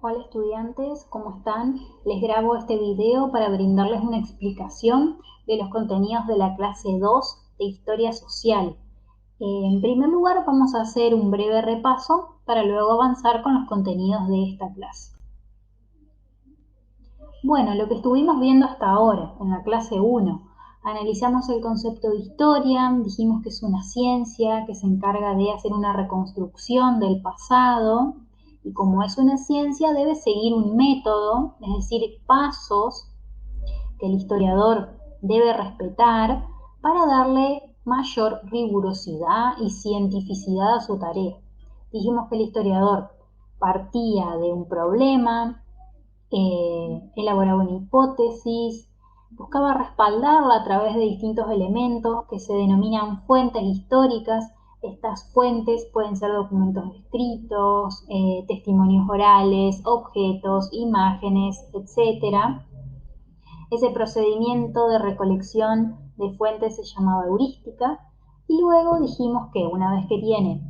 Hola estudiantes, ¿cómo están? Les grabo este video para brindarles una explicación de los contenidos de la clase 2 de Historia Social. En primer lugar vamos a hacer un breve repaso para luego avanzar con los contenidos de esta clase. Bueno, lo que estuvimos viendo hasta ahora en la clase 1, analizamos el concepto de historia, dijimos que es una ciencia que se encarga de hacer una reconstrucción del pasado y como es una ciencia debe seguir un método, es decir, pasos que el historiador debe respetar para darle mayor rigurosidad y cientificidad a su tarea. Dijimos que el historiador partía de un problema, elaboraba una hipótesis, buscaba respaldarla a través de distintos elementos que se denominan fuentes históricas. Estas fuentes pueden ser documentos escritos, testimonios orales, objetos, imágenes, etc. Ese procedimiento de recolección de fuentes se llamaba heurística y luego dijimos que una vez que tiene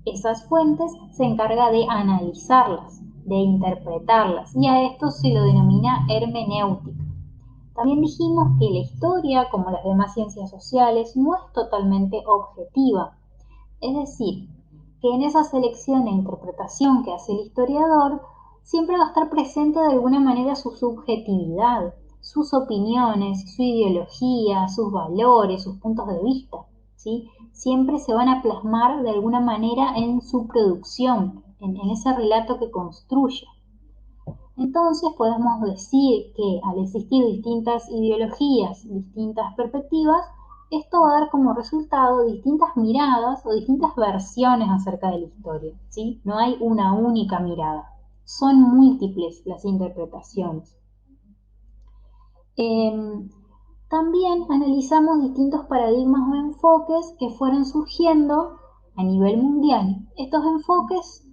esas fuentes se encarga de analizarlas, de interpretarlas y a esto se lo denomina hermenéutica. También dijimos que la historia, como las demás ciencias sociales, no es totalmente objetiva, es decir, que en esa selección e interpretación que hace el historiador siempre va a estar presente de alguna manera su subjetividad, sus opiniones, su ideología, sus valores, sus puntos de vista, ¿sí? Siempre se van a plasmar de alguna manera en su producción, en ese relato que construye. Entonces podemos decir que al existir distintas ideologías, distintas perspectivas, esto va a dar como resultado distintas miradas o distintas versiones acerca de la historia, ¿sí? No hay una única mirada, son múltiples las interpretaciones. También analizamos distintos paradigmas o enfoques que fueron surgiendo a nivel mundial. Estos enfoques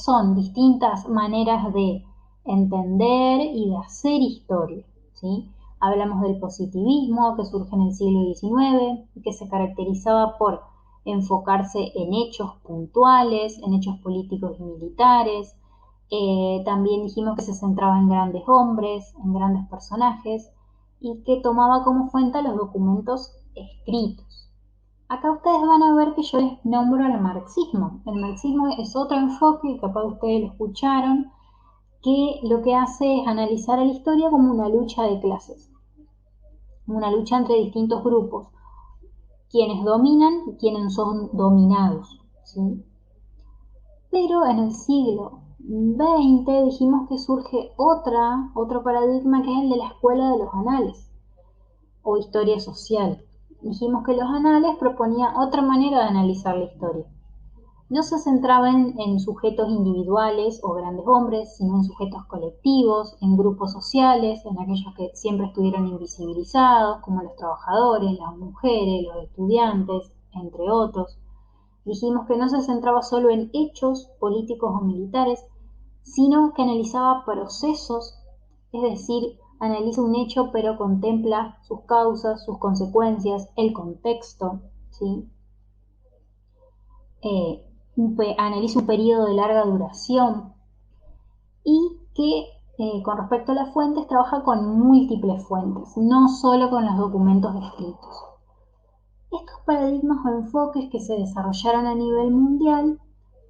son distintas maneras de entender y de hacer historia, ¿sí? Hablamos del positivismo que surge en el siglo XIX y que se caracterizaba por enfocarse en hechos puntuales, en hechos políticos y militares. También dijimos que se centraba en grandes hombres, en grandes personajes y que tomaba como fuente los documentos escritos. Acá ustedes van a ver que yo les nombro al marxismo. El marxismo es otro enfoque, capaz ustedes lo escucharon, que lo que hace es analizar a la historia como una lucha de clases, una lucha entre distintos grupos, quienes dominan y quienes son dominados, ¿sí? Pero en el siglo XX dijimos que surge otro paradigma que es el de la escuela de los anales o historia social. Dijimos que los anales proponía otra manera de analizar la historia. No se centraba en sujetos individuales o grandes hombres, sino en sujetos colectivos, en grupos sociales, en aquellos que siempre estuvieron invisibilizados, como los trabajadores, las mujeres, los estudiantes, entre otros. Dijimos que no se centraba solo en hechos políticos o militares, sino que analizaba procesos, es decir, analiza un hecho pero contempla sus causas, sus consecuencias, el contexto, ¿sí? Analiza un periodo de larga duración y que con respecto a las fuentes trabaja con múltiples fuentes, no solo con los documentos escritos. Estos paradigmas o enfoques que se desarrollaron a nivel mundial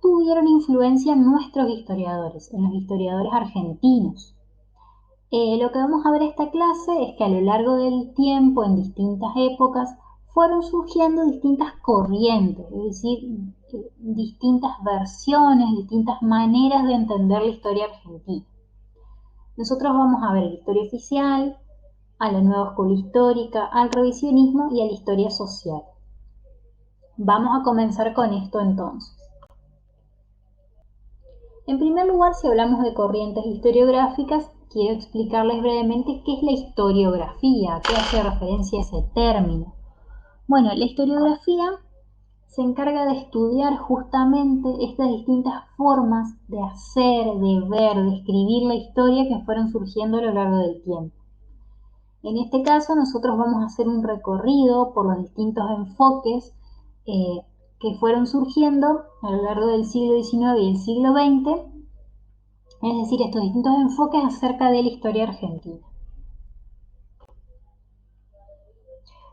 tuvieron influencia en nuestros historiadores, en los historiadores argentinos. Lo que vamos a ver en esta clase es que a lo largo del tiempo, en distintas épocas, fueron surgiendo distintas corrientes, es decir, distintas versiones, distintas maneras de entender la historia argentina. Nosotros vamos a ver la historia oficial, a la nueva escuela histórica, al revisionismo y a la historia social. Vamos a comenzar con esto entonces. En primer lugar, si hablamos de corrientes historiográficas, quiero explicarles brevemente qué es la historiografía, a qué hace referencia ese término. Bueno, la historiografía se encarga de estudiar justamente estas distintas formas de hacer, de ver, de escribir la historia que fueron surgiendo a lo largo del tiempo. En este caso, nosotros vamos a hacer un recorrido por los distintos enfoques que fueron surgiendo a lo largo del siglo XIX y el siglo XX Es decir, estos distintos enfoques acerca de la historia argentina.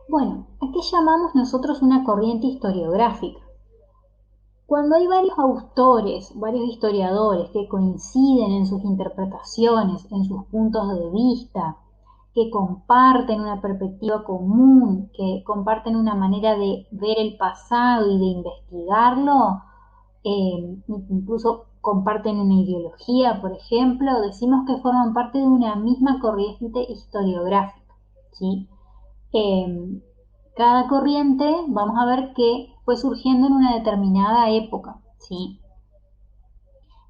Bueno, ¿a qué llamamos nosotros una corriente historiográfica? Cuando hay varios autores, varios historiadores que coinciden en sus interpretaciones, en sus puntos de vista, que comparten una perspectiva común, que comparten una manera de ver el pasado y de investigarlo, incluso comparten una ideología, por ejemplo, decimos que forman parte de una misma corriente historiográfica, ¿sí? Eh, Cada corriente, vamos a ver que fue surgiendo en una determinada época, ¿sí?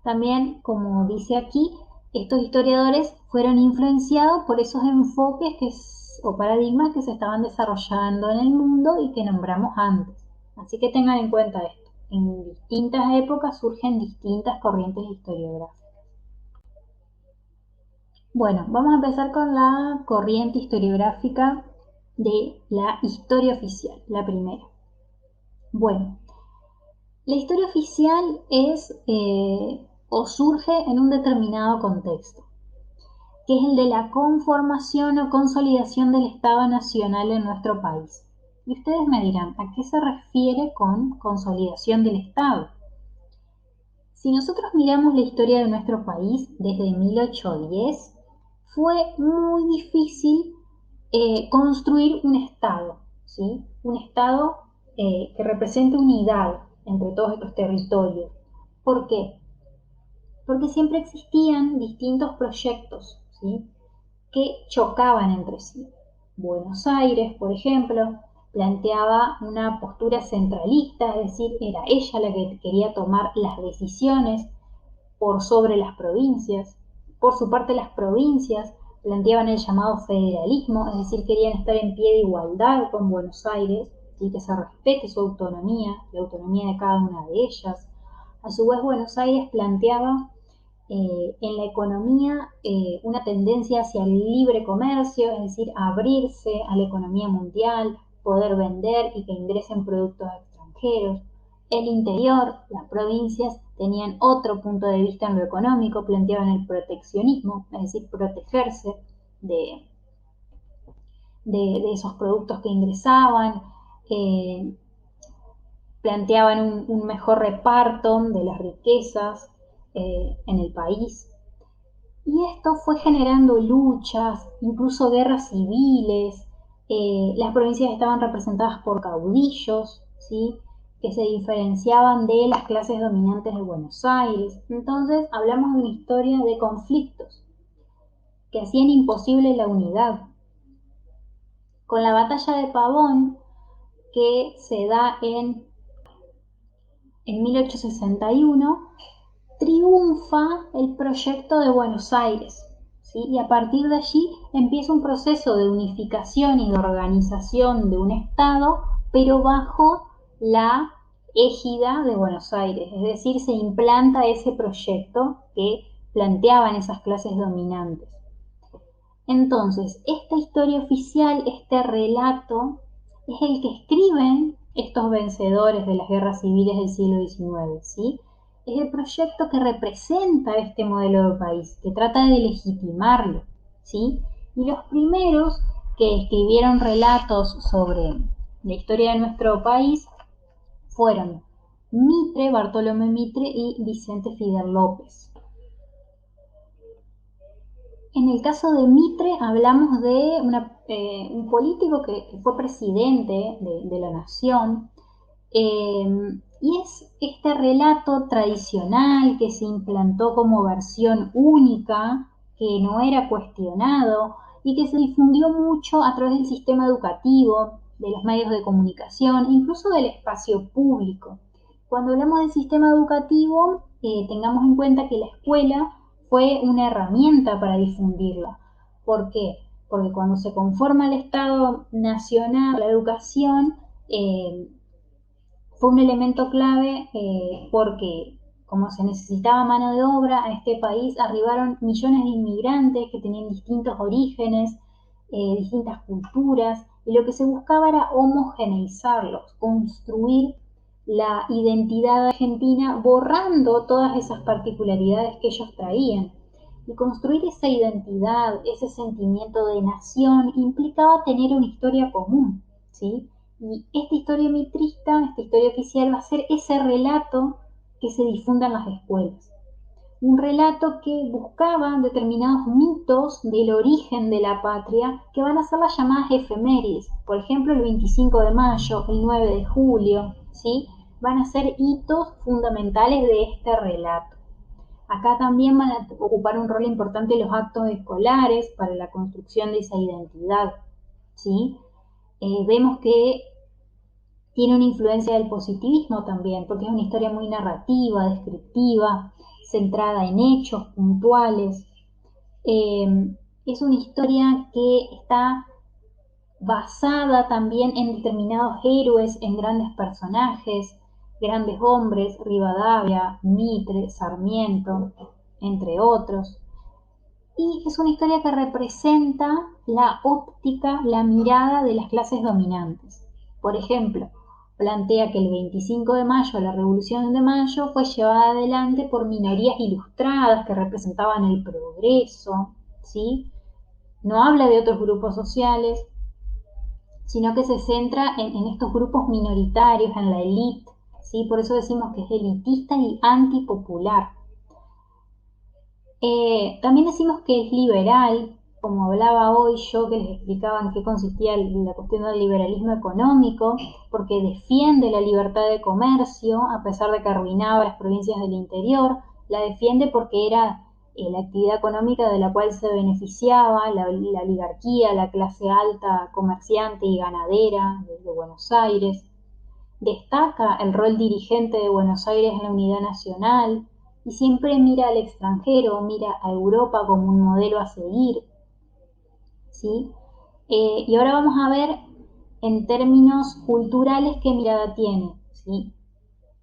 También, como dice aquí, estos historiadores fueron influenciados por esos enfoques o paradigmas que se estaban desarrollando en el mundo y que nombramos antes. Así que tengan en cuenta esto. En distintas épocas surgen distintas corrientes historiográficas. Bueno, vamos a empezar con la corriente historiográfica de la historia oficial, la primera. Bueno, la historia oficial es o surge en un determinado contexto, que es el de la conformación o consolidación del Estado Nacional en nuestro país. Y ustedes me dirán, ¿a qué se refiere con consolidación del Estado? Si nosotros miramos la historia de nuestro país desde 1810, fue muy difícil construir un Estado, ¿sí? Un Estado que represente unidad entre todos estos territorios. ¿Por qué? Porque siempre existían distintos proyectos, ¿sí? Que chocaban entre sí. Buenos Aires, por ejemplo, planteaba una postura centralista, es decir, era ella la que quería tomar las decisiones por sobre las provincias. Por su parte, las provincias planteaban el llamado federalismo, es decir, querían estar en pie de igualdad con Buenos Aires y que se respete su autonomía, la autonomía de cada una de ellas. A su vez, Buenos Aires planteaba en la economía una tendencia hacia el libre comercio, es decir, abrirse a la economía mundial, poder vender y que ingresen productos extranjeros. El interior, las provincias, tenían otro punto de vista en lo económico, planteaban el proteccionismo, es decir, protegerse de, de esos productos que ingresaban, eh, planteaban un mejor reparto de las riquezas en el país. Y esto fue generando luchas, incluso guerras civiles. Las provincias estaban representadas por caudillos, ¿sí? Que se diferenciaban de las clases dominantes de Buenos Aires. Entonces hablamos de una historia de conflictos que hacían imposible la unidad. Con la batalla de Pavón, que se da en 1861, triunfa el proyecto de Buenos Aires, ¿sí? Y a partir de allí empieza un proceso de unificación y de organización de un Estado, pero bajo la égida de Buenos Aires, es decir, se implanta ese proyecto que planteaban esas clases dominantes. Entonces, esta historia oficial, este relato, es el que escriben estos vencedores de las guerras civiles del siglo XIX, ¿sí? Es el proyecto que representa este modelo de país, que trata de legitimarlo, ¿sí? Y los primeros que escribieron relatos sobre la historia de nuestro país fueron Mitre, Bartolomé Mitre y Vicente Fidel López. En el caso de Mitre hablamos de un político que fue presidente de la nación, y es este relato tradicional que se implantó como versión única, que no era cuestionado y que se difundió mucho a través del sistema educativo, de los medios de comunicación, incluso del espacio público. Cuando hablamos del sistema educativo, tengamos en cuenta que la escuela fue una herramienta para difundirla. ¿Por qué? Porque cuando se conforma el Estado Nacional, la educación fue un elemento clave porque como se necesitaba mano de obra a este país, arribaron millones de inmigrantes que tenían distintos orígenes, distintas culturas, y lo que se buscaba era homogeneizarlos, construir la identidad argentina borrando todas esas particularidades que ellos traían. Y construir esa identidad, ese sentimiento de nación, implicaba tener una historia común, ¿sí? Y esta historia mitrista, esta historia oficial, va a ser ese relato que se difunda en las escuelas. Un relato que buscaba determinados mitos del origen de la patria que van a ser las llamadas efemérides. Por ejemplo, el 25 de mayo, el 9 de julio, ¿sí? Van a ser hitos fundamentales de este relato. Acá también van a ocupar un rol importante los actos escolares para la construcción de esa identidad, ¿sí? Vemos que tiene una influencia del positivismo también, porque es una historia muy narrativa, descriptiva, centrada en hechos puntuales. Es una historia que está basada también en determinados héroes, en grandes personajes, grandes hombres, Rivadavia, Mitre, Sarmiento, entre otros. Y es una historia que representa la óptica, la mirada de las clases dominantes. Por ejemplo, plantea que el 25 de mayo, la Revolución de Mayo, fue llevada adelante por minorías ilustradas que representaban el progreso, ¿sí? No habla de otros grupos sociales, sino que se centra en estos grupos minoritarios, en la élite, ¿sí? Por eso decimos que es elitista y antipopular. También decimos que es liberal, como hablaba hoy yo, que les explicaba en qué consistía la cuestión del liberalismo económico, porque defiende la libertad de comercio, a pesar de que arruinaba las provincias del interior, la defiende porque era la actividad económica de la cual se beneficiaba la oligarquía, la clase alta comerciante y ganadera de Buenos Aires. Destaca el rol dirigente de Buenos Aires en la unidad nacional y siempre mira al extranjero, mira a Europa como un modelo a seguir, ¿sí? Y ahora vamos a ver en términos culturales qué mirada tiene, ¿sí?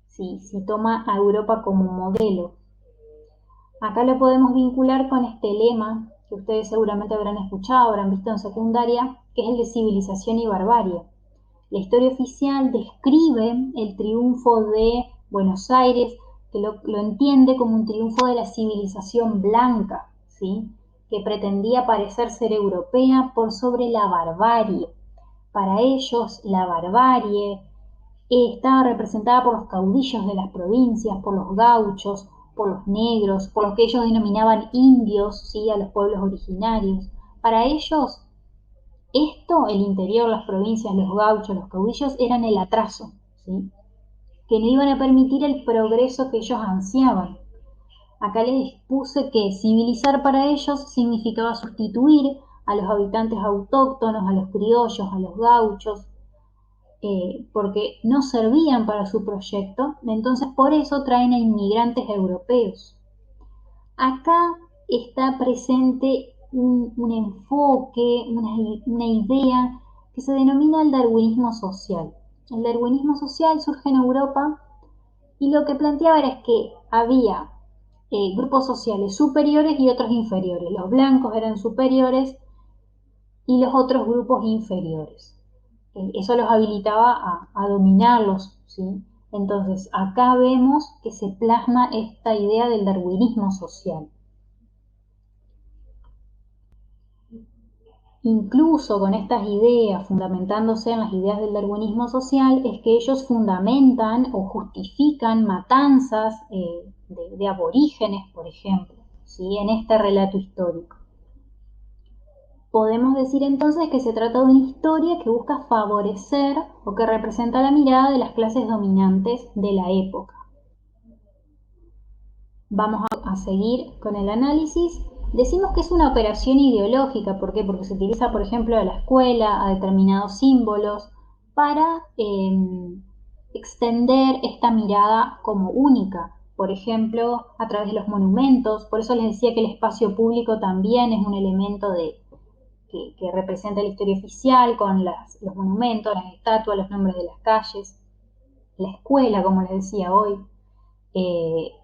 Si toma a Europa como modelo. Acá lo podemos vincular con este lema que ustedes seguramente habrán escuchado, habrán visto en secundaria, que es el de civilización y barbarie. La historia oficial describe el triunfo de Buenos Aires, que lo entiende como un triunfo de la civilización blanca, ¿sí? Que pretendía parecer ser europea por sobre la barbarie. Para ellos, la barbarie estaba representada por los caudillos de las provincias, por los gauchos, por los negros, por los que ellos denominaban indios, ¿sí? A los pueblos originarios. Para ellos, esto, el interior, las provincias, los gauchos, los caudillos, eran el atraso, ¿sí? Que no iban a permitir el progreso que ellos ansiaban. Acá les puse que civilizar para ellos significaba sustituir a los habitantes autóctonos, a los criollos, a los gauchos, porque no servían para su proyecto, entonces por eso traen a inmigrantes europeos. Acá está presente un enfoque, una idea que se denomina el darwinismo social. El darwinismo social surge en Europa y lo que planteaba era que había grupos sociales superiores y otros inferiores. Los blancos eran superiores y los otros grupos inferiores. Eso los habilitaba a dominarlos, ¿sí? Entonces, acá vemos que se plasma esta idea del darwinismo social. Incluso con estas ideas, fundamentándose en las ideas del darwinismo social, es que ellos fundamentan o justifican matanzas de aborígenes, por ejemplo, ¿sí? En este relato histórico. Podemos decir entonces que se trata de una historia que busca favorecer o que representa la mirada de las clases dominantes de la época. Vamos a seguir con el análisis. Decimos que es una operación ideológica, ¿por qué? Porque se utiliza, por ejemplo, a la escuela, a determinados símbolos, para extender esta mirada como única. Por ejemplo, a través de los monumentos. Por eso les decía que el espacio público también es un elemento que representa la historia oficial, con los monumentos, las estatuas, los nombres de las calles. La escuela, como les decía hoy.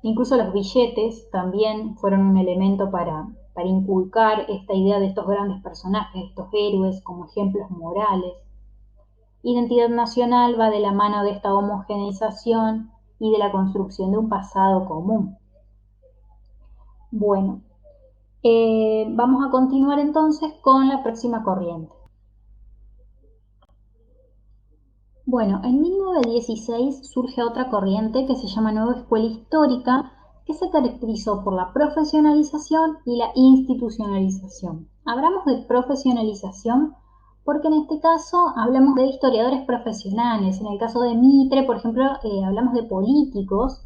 Incluso los billetes también fueron un elemento para inculcar esta idea de estos grandes personajes, estos héroes como ejemplos morales. Identidad nacional va de la mano de esta homogeneización y de la construcción de un pasado común. Bueno, vamos a continuar entonces con la próxima corriente. Bueno, en 1916 surge otra corriente que se llama Nueva Escuela Histórica, que se caracterizó por la profesionalización y la institucionalización. Hablamos de profesionalización porque en este caso hablamos de historiadores profesionales. En el caso de Mitre, por ejemplo, hablamos de políticos,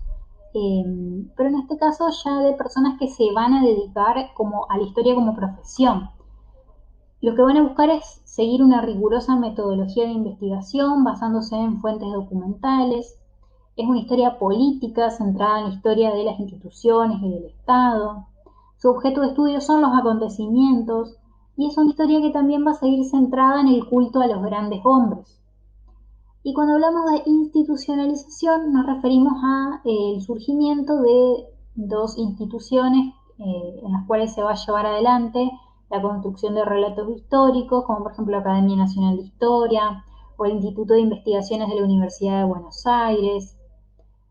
pero en este caso ya de personas que se van a dedicar como a la historia como profesión. Lo que van a buscar es seguir una rigurosa metodología de investigación basándose en fuentes documentales. Es una historia política centrada en la historia de las instituciones y del Estado. Su objeto de estudio son los acontecimientos y es una historia que también va a seguir centrada en el culto a los grandes hombres. Y cuando hablamos de institucionalización nos referimos al surgimiento de dos instituciones en las cuales se va a llevar adelante la construcción de relatos históricos, como por ejemplo la Academia Nacional de Historia o el Instituto de Investigaciones de la Universidad de Buenos Aires.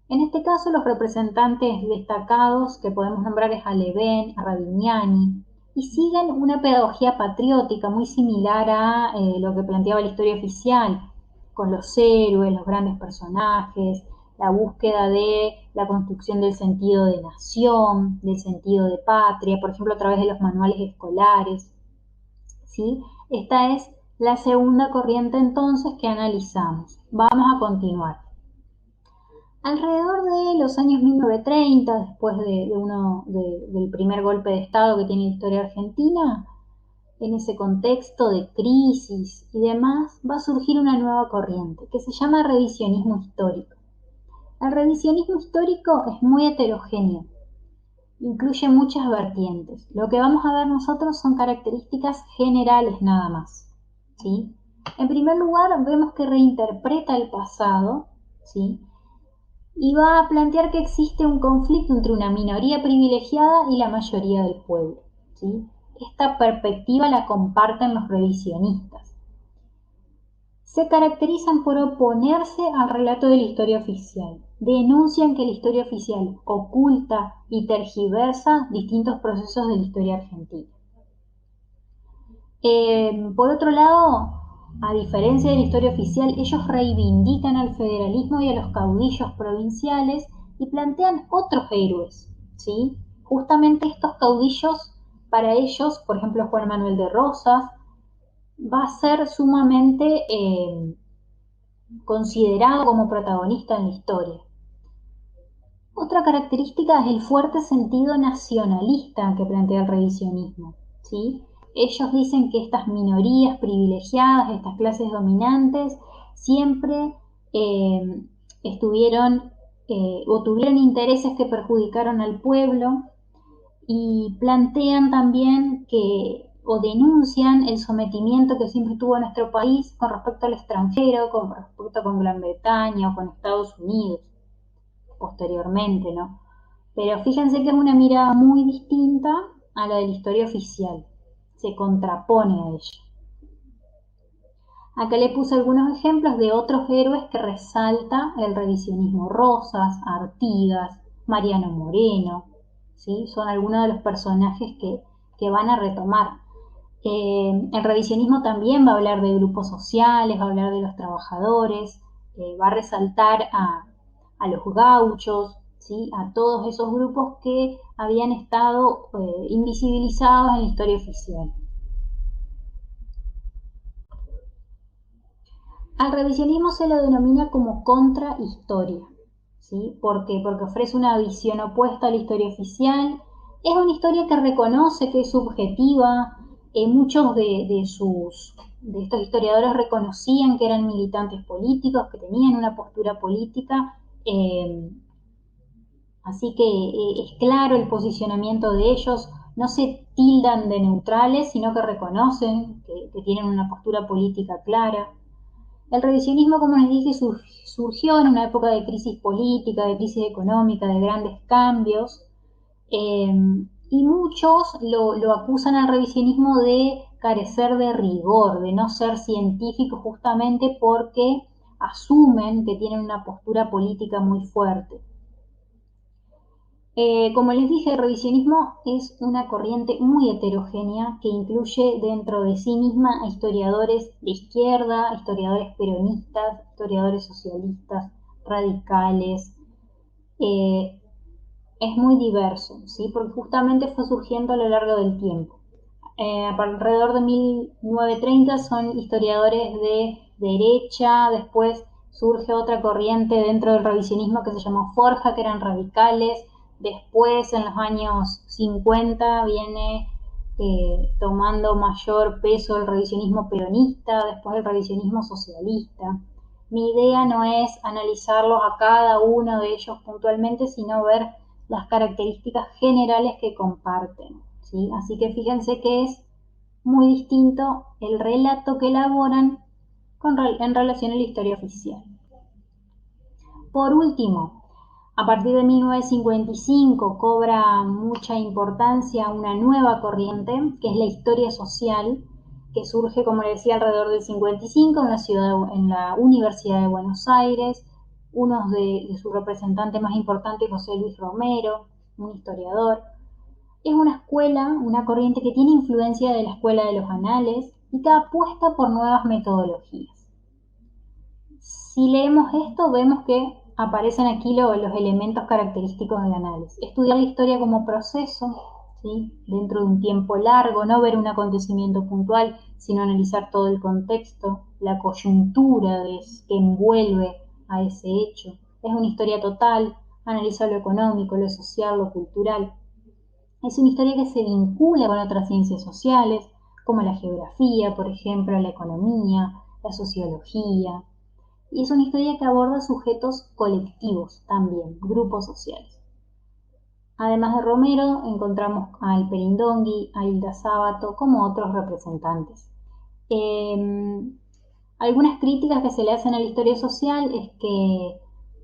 En este caso, los representantes destacados que podemos nombrar es a Leven, a Radignani, y siguen una pedagogía patriótica muy similar a lo que planteaba la historia oficial, con los héroes, los grandes personajes, la búsqueda de la construcción del sentido de nación, del sentido de patria, por ejemplo, a través de los manuales escolares. ¿Sí? Esta es la segunda corriente entonces que analizamos. Vamos a continuar. Alrededor de los años 1930, después del primer golpe de Estado que tiene la historia argentina, en ese contexto de crisis y demás, va a surgir una nueva corriente que se llama revisionismo histórico. El revisionismo histórico es muy heterogéneo, incluye muchas vertientes. Lo que vamos a ver nosotros son características generales nada más, ¿sí? En primer lugar, vemos que reinterpreta el pasado, ¿sí? Y va a plantear que existe un conflicto entre una minoría privilegiada y la mayoría del pueblo, ¿sí? Esta perspectiva la comparten los revisionistas. Se caracterizan por oponerse al relato de la historia oficial. Denuncian que la historia oficial oculta y tergiversa distintos procesos de la historia argentina. Por otro lado, a diferencia de la historia oficial, ellos reivindican al federalismo y a los caudillos provinciales y plantean otros héroes, ¿sí? Justamente estos caudillos, para ellos, por ejemplo, Juan Manuel de Rosas, va a ser sumamente considerado como protagonista en la historia. Otra característica es el fuerte sentido nacionalista que plantea el revisionismo, ¿sí? Ellos dicen que estas minorías privilegiadas, estas clases dominantes, siempre estuvieron o tuvieron intereses que perjudicaron al pueblo y plantean también que o denuncian el sometimiento que siempre tuvo nuestro país con respecto al extranjero, con respecto con Gran Bretaña o con Estados Unidos posteriormente, ¿no? Pero fíjense que es una mirada muy distinta a la de la historia oficial, se contrapone a ella. Acá le puse algunos ejemplos de otros héroes que resalta el revisionismo: Rosas, Artigas, Mariano Moreno, ¿sí? Son algunos de los personajes que van a retomar. El revisionismo también va a hablar de grupos sociales, va a hablar de los trabajadores, va a resaltar a los gauchos, ¿sí? A todos esos grupos que habían estado invisibilizados en la historia oficial. Al revisionismo se lo denomina como contrahistoria, ¿sí? ¿Por qué? Porque ofrece una visión opuesta a la historia oficial. Es una historia que reconoce que es subjetiva. Muchos de estos historiadores reconocían que eran militantes políticos, que tenían una postura política. Así que es claro el posicionamiento de ellos. No se tildan de neutrales, sino que reconocen que tienen una postura política clara. El revisionismo, como les dije, surgió en una época de crisis política, de crisis económica, de grandes cambios. Y muchos lo acusan al revisionismo de carecer de rigor, de no ser científico, justamente porque asumen que tienen una postura política muy fuerte. Como les dije, el revisionismo es una corriente muy heterogénea que incluye dentro de sí misma a historiadores de izquierda, historiadores peronistas, historiadores socialistas, radicales. Eh, es muy diverso, ¿sí? Porque justamente fue surgiendo a lo largo del tiempo. Alrededor de 1930 son historiadores de derecha, después surge otra corriente dentro del revisionismo que se llamó Forja, que eran radicales, después en los años 50 viene tomando mayor peso el revisionismo peronista, después el revisionismo socialista. Mi idea no es analizarlos a cada uno de ellos puntualmente, sino ver las características generales que comparten, ¿sí? Así que fíjense que es muy distinto el relato que elaboran en relación a la historia oficial. Por último, a partir de 1955 cobra mucha importancia una nueva corriente, que es la historia social, que surge, como le decía, alrededor del 55 en la, en la Universidad de Buenos Aires. Uno de sus representantes más importantes, José Luis Romero, un historiador. Es una escuela, una corriente que tiene influencia de la escuela de los anales y que apuesta por nuevas metodologías. Si leemos esto, vemos que aparecen aquí los elementos característicos del análisis. Estudiar la historia como proceso, ¿sí? Dentro de un tiempo largo, no ver un acontecimiento puntual, sino analizar todo el contexto, la coyuntura que envuelve a ese hecho. Es una historia total, analiza lo económico, lo social, lo cultural. Es una historia que se vincula con otras ciencias sociales, como la geografía, por ejemplo, la economía, la sociología, y es una historia que aborda sujetos colectivos también, grupos sociales. Además de Romero, encontramos a El Perindongui, a Hilda Sábato, como otros representantes. Algunas críticas que se le hacen a la historia social es que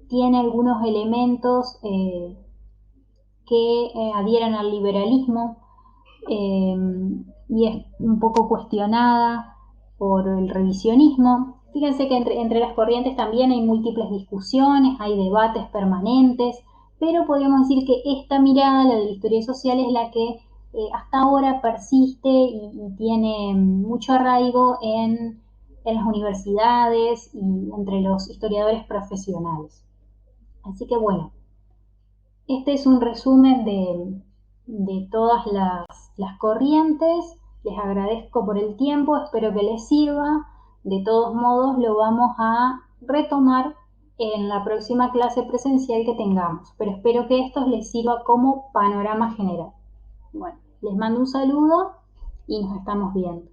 tiene algunos elementos que adhieren al liberalismo, eh, y es un poco cuestionada por el revisionismo. Fíjense que entre las corrientes también hay múltiples discusiones, hay debates permanentes, pero podríamos decir que esta mirada, la de la historia social, es la que hasta ahora persiste y tiene mucho arraigo en las universidades y entre los historiadores profesionales. Así que bueno, este es un resumen de todas las corrientes. Les agradezco por el tiempo, espero que les sirva. De todos modos, lo vamos a retomar en la próxima clase presencial que tengamos, pero espero que esto les sirva como panorama general. Bueno, les mando un saludo y nos estamos viendo.